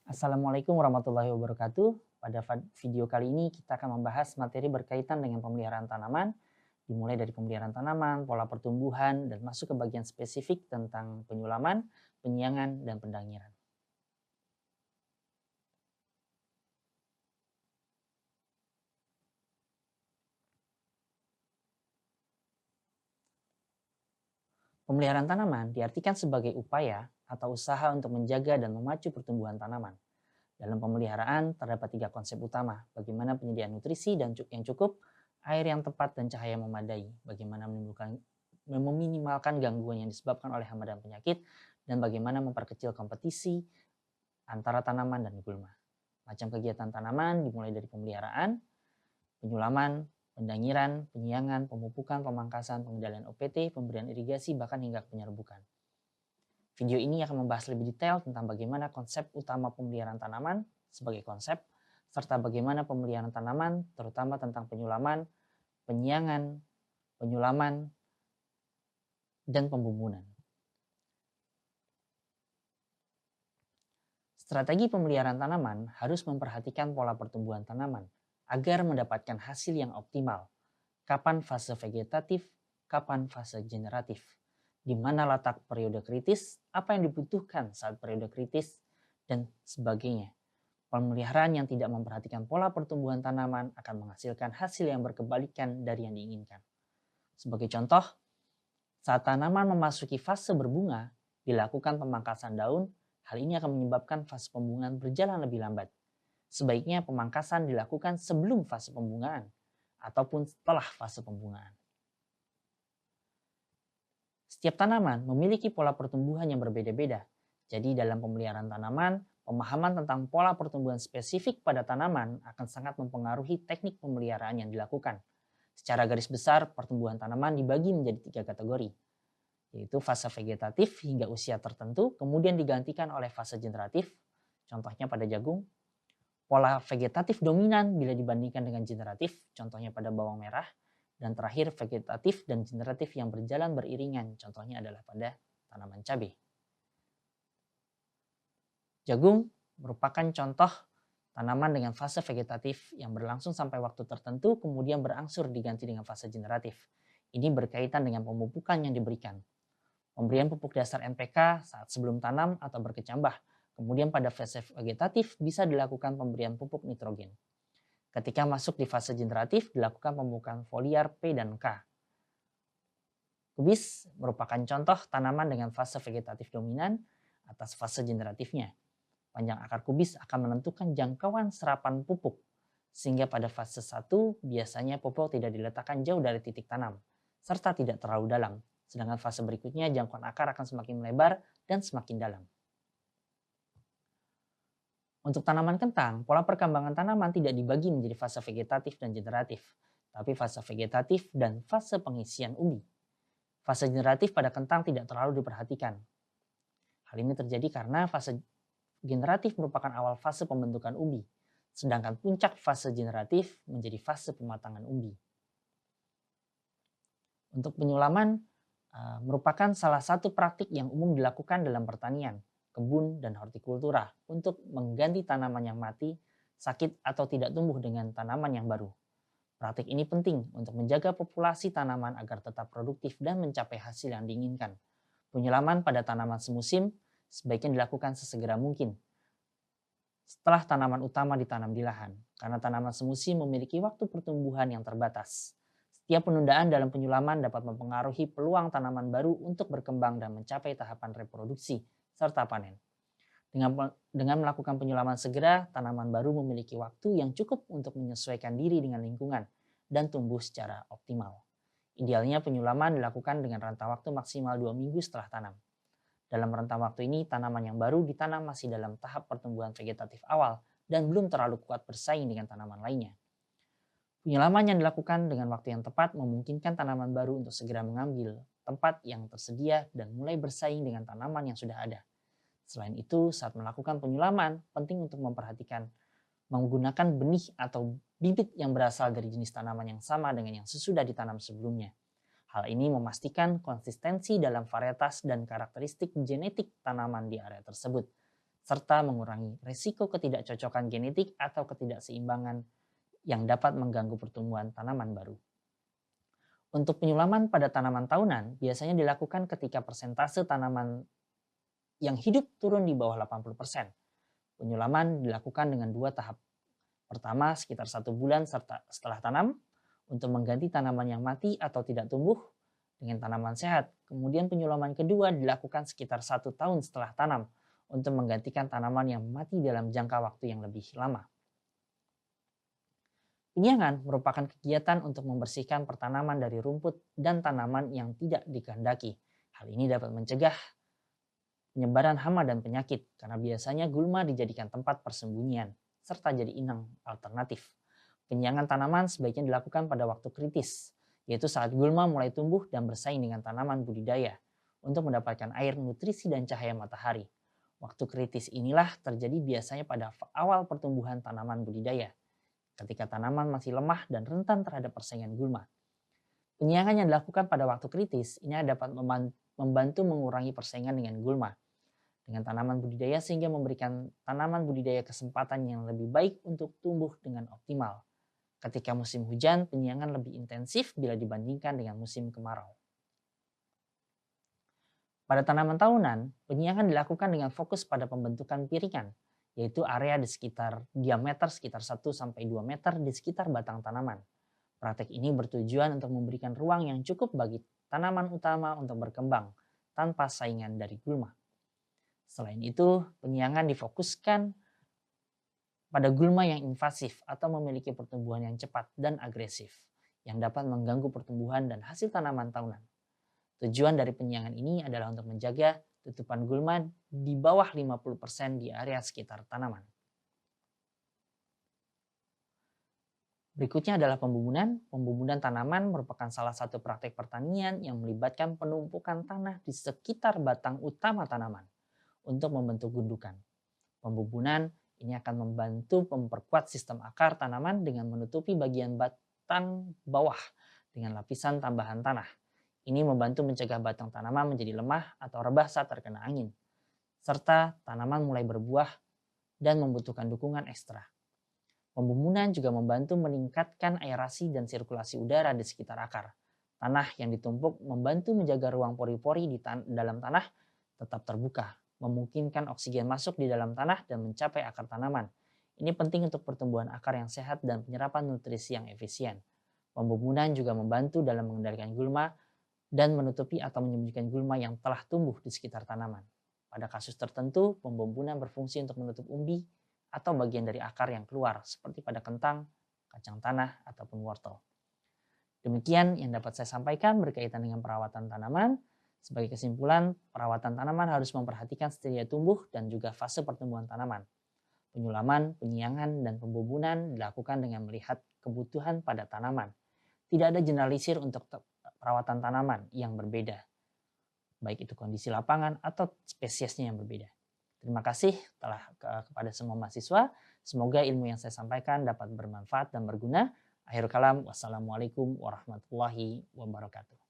Assalamualaikum warahmatullahi wabarakatuh. Pada video kali ini kita akan membahas materi berkaitan dengan pemeliharaan tanaman, dimulai dari pemeliharaan tanaman, pola pertumbuhan, dan masuk ke bagian spesifik tentang penyulaman, penyiangan, dan pendangiran. Pemeliharaan tanaman diartikan sebagai upaya atau usaha untuk menjaga dan memacu pertumbuhan tanaman. Dalam pemeliharaan terdapat tiga konsep utama, bagaimana penyediaan nutrisi yang cukup, air yang tepat, dan cahaya yang memadai, bagaimana meminimalkan gangguan yang disebabkan oleh hama dan penyakit, dan bagaimana memperkecil kompetisi antara tanaman dan gulma. Macam kegiatan tanaman dimulai dari pemeliharaan, penyulaman, pendangiran, penyiangan, pemupukan, pemangkasan, pengendalian OPT, pemberian irigasi, bahkan hingga penyerbukan. Video ini akan membahas lebih detail tentang bagaimana konsep utama pemeliharaan tanaman sebagai konsep, serta bagaimana pemeliharaan tanaman, terutama tentang penyulaman, penyiangan, penyulaman, dan pembumbunan. Strategi pemeliharaan tanaman harus memperhatikan pola pertumbuhan tanaman agar mendapatkan hasil yang optimal. Kapan fase vegetatif, kapan fase generatif, di mana letak periode kritis, apa yang dibutuhkan saat periode kritis, dan sebagainya. Pemeliharaan yang tidak memperhatikan pola pertumbuhan tanaman akan menghasilkan hasil yang berkebalikan dari yang diinginkan. Sebagai contoh, saat tanaman memasuki fase berbunga, dilakukan pemangkasan daun, hal ini akan menyebabkan fase pembungaan berjalan lebih lambat. Sebaiknya pemangkasan dilakukan sebelum fase pembungaan ataupun setelah fase pembungaan. Setiap tanaman memiliki pola pertumbuhan yang berbeda-beda. Jadi dalam pemeliharaan tanaman, pemahaman tentang pola pertumbuhan spesifik pada tanaman akan sangat mempengaruhi teknik pemeliharaan yang dilakukan. Secara garis besar, pertumbuhan tanaman dibagi menjadi tiga kategori, yaitu fase vegetatif hingga usia tertentu, kemudian digantikan oleh fase generatif, contohnya pada jagung. Pola vegetatif dominan bila dibandingkan dengan generatif, contohnya pada bawang merah. Dan terakhir vegetatif dan generatif yang berjalan beriringan, contohnya adalah pada tanaman cabai. Jagung merupakan contoh tanaman dengan fase vegetatif yang berlangsung sampai waktu tertentu kemudian berangsur diganti dengan fase generatif. Ini berkaitan dengan pemupukan yang diberikan. Pemberian pupuk dasar NPK saat sebelum tanam atau berkecambah. Kemudian pada fase vegetatif bisa dilakukan pemberian pupuk nitrogen. Ketika masuk di fase generatif, dilakukan pemupukan foliar P dan K. Kubis merupakan contoh tanaman dengan fase vegetatif dominan atas fase generatifnya. Panjang akar kubis akan menentukan jangkauan serapan pupuk, sehingga pada fase 1 biasanya pupuk tidak diletakkan jauh dari titik tanam, serta tidak terlalu dalam. Sedangkan fase berikutnya jangkauan akar akan semakin melebar dan semakin dalam. Untuk tanaman kentang, pola perkembangan tanaman tidak dibagi menjadi fase vegetatif dan generatif, tapi fase vegetatif dan fase pengisian umbi. Fase generatif pada kentang tidak terlalu diperhatikan. Hal ini terjadi karena fase generatif merupakan awal fase pembentukan umbi, sedangkan puncak fase generatif menjadi fase pematangan umbi. Untuk penyulaman merupakan salah satu praktik yang umum dilakukan dalam pertanian, kebun, dan hortikultura untuk mengganti tanaman yang mati, sakit, atau tidak tumbuh dengan tanaman yang baru. Praktik ini penting untuk menjaga populasi tanaman agar tetap produktif dan mencapai hasil yang diinginkan. Penyulaman pada tanaman semusim sebaiknya dilakukan sesegera mungkin setelah tanaman utama ditanam di lahan, karena tanaman semusim memiliki waktu pertumbuhan yang terbatas. Setiap penundaan dalam penyulaman dapat mempengaruhi peluang tanaman baru untuk berkembang dan mencapai tahapan reproduksi serta panen. Dengan melakukan penyulaman segera, tanaman baru memiliki waktu yang cukup untuk menyesuaikan diri dengan lingkungan dan tumbuh secara optimal. Idealnya penyulaman dilakukan dengan rentang waktu maksimal 2 minggu setelah tanam. Dalam rentang waktu ini, tanaman yang baru ditanam masih dalam tahap pertumbuhan vegetatif awal dan belum terlalu kuat bersaing dengan tanaman lainnya. Penyulaman yang dilakukan dengan waktu yang tepat memungkinkan tanaman baru untuk segera mengambil tempat yang tersedia dan mulai bersaing dengan tanaman yang sudah ada. Selain itu, saat melakukan penyulaman, penting untuk memperhatikan menggunakan benih atau bibit yang berasal dari jenis tanaman yang sama dengan yang sesudah ditanam sebelumnya. Hal ini memastikan konsistensi dalam varietas dan karakteristik genetik tanaman di area tersebut, serta mengurangi risiko ketidakcocokan genetik atau ketidakseimbangan yang dapat mengganggu pertumbuhan tanaman baru. Untuk penyulaman pada tanaman tahunan biasanya dilakukan ketika persentase tanaman yang hidup turun di bawah 80%. Penyulaman dilakukan dengan dua tahap. Pertama, sekitar 1 bulan setelah tanam untuk mengganti tanaman yang mati atau tidak tumbuh dengan tanaman sehat. Kemudian penyulaman kedua dilakukan sekitar 1 tahun setelah tanam untuk menggantikan tanaman yang mati dalam jangka waktu yang lebih lama. Penyiangan merupakan kegiatan untuk membersihkan pertanaman dari rumput dan tanaman yang tidak dikehendaki. Hal ini dapat mencegah penyebaran hama dan penyakit karena biasanya gulma dijadikan tempat persembunyian serta jadi inang alternatif. Penyiangan tanaman sebaiknya dilakukan pada waktu kritis, yaitu saat gulma mulai tumbuh dan bersaing dengan tanaman budidaya untuk mendapatkan air, nutrisi, dan cahaya matahari. Waktu kritis inilah terjadi biasanya pada awal pertumbuhan tanaman budidaya, ketika tanaman masih lemah dan rentan terhadap persaingan gulma. Penyiangan yang dilakukan pada waktu kritis ini dapat membantu mengurangi persaingan dengan gulma dengan tanaman budidaya sehingga memberikan tanaman budidaya kesempatan yang lebih baik untuk tumbuh dengan optimal. Ketika musim hujan, penyiangan lebih intensif bila dibandingkan dengan musim kemarau. Pada tanaman tahunan, penyiangan dilakukan dengan fokus pada pembentukan piringan, yaitu area di sekitar diameter sekitar 1-2 meter di sekitar batang tanaman. Praktek ini bertujuan untuk memberikan ruang yang cukup bagi tanaman utama untuk berkembang tanpa saingan dari gulma. Selain itu, penyiangan difokuskan pada gulma yang invasif atau memiliki pertumbuhan yang cepat dan agresif yang dapat mengganggu pertumbuhan dan hasil tanaman tahunan. Tujuan dari penyiangan ini adalah untuk menjaga tutupan gulma di bawah 50% di area sekitar tanaman. Berikutnya adalah pembubunan. Pembubunan tanaman merupakan salah satu praktek pertanian yang melibatkan penumpukan tanah di sekitar batang utama tanaman untuk membentuk gundukan. Pembubunan ini akan membantu memperkuat sistem akar tanaman dengan menutupi bagian batang bawah dengan lapisan tambahan tanah. Ini membantu mencegah batang tanaman menjadi lemah atau rebah saat terkena angin, serta tanaman mulai berbuah dan membutuhkan dukungan ekstra. Pembubunan juga membantu meningkatkan aerasi dan sirkulasi udara di sekitar akar. Tanah yang ditumpuk membantu menjaga ruang pori-pori di dalam tanah tetap terbuka, memungkinkan oksigen masuk di dalam tanah dan mencapai akar tanaman. Ini penting untuk pertumbuhan akar yang sehat dan penyerapan nutrisi yang efisien. Pembubunan juga membantu dalam mengendalikan gulma dan menutupi atau menyembunyikan gulma yang telah tumbuh di sekitar tanaman. Pada kasus tertentu, pembubunan berfungsi untuk menutup umbi atau bagian dari akar yang keluar, seperti pada kentang, kacang tanah, ataupun wortel. Demikian yang dapat saya sampaikan berkaitan dengan perawatan tanaman. Sebagai kesimpulan, perawatan tanaman harus memperhatikan setiap tumbuh dan juga fase pertumbuhan tanaman. Penyulaman, penyiangan, dan pembubunan dilakukan dengan melihat kebutuhan pada tanaman. Tidak ada generalisir untuk perawatan tanaman yang berbeda, baik itu kondisi lapangan atau spesiesnya yang berbeda. Terima kasih kepada semua mahasiswa. Semoga ilmu yang saya sampaikan dapat bermanfaat dan berguna. Akhirul kalam, wassalamualaikum warahmatullahi wabarakatuh.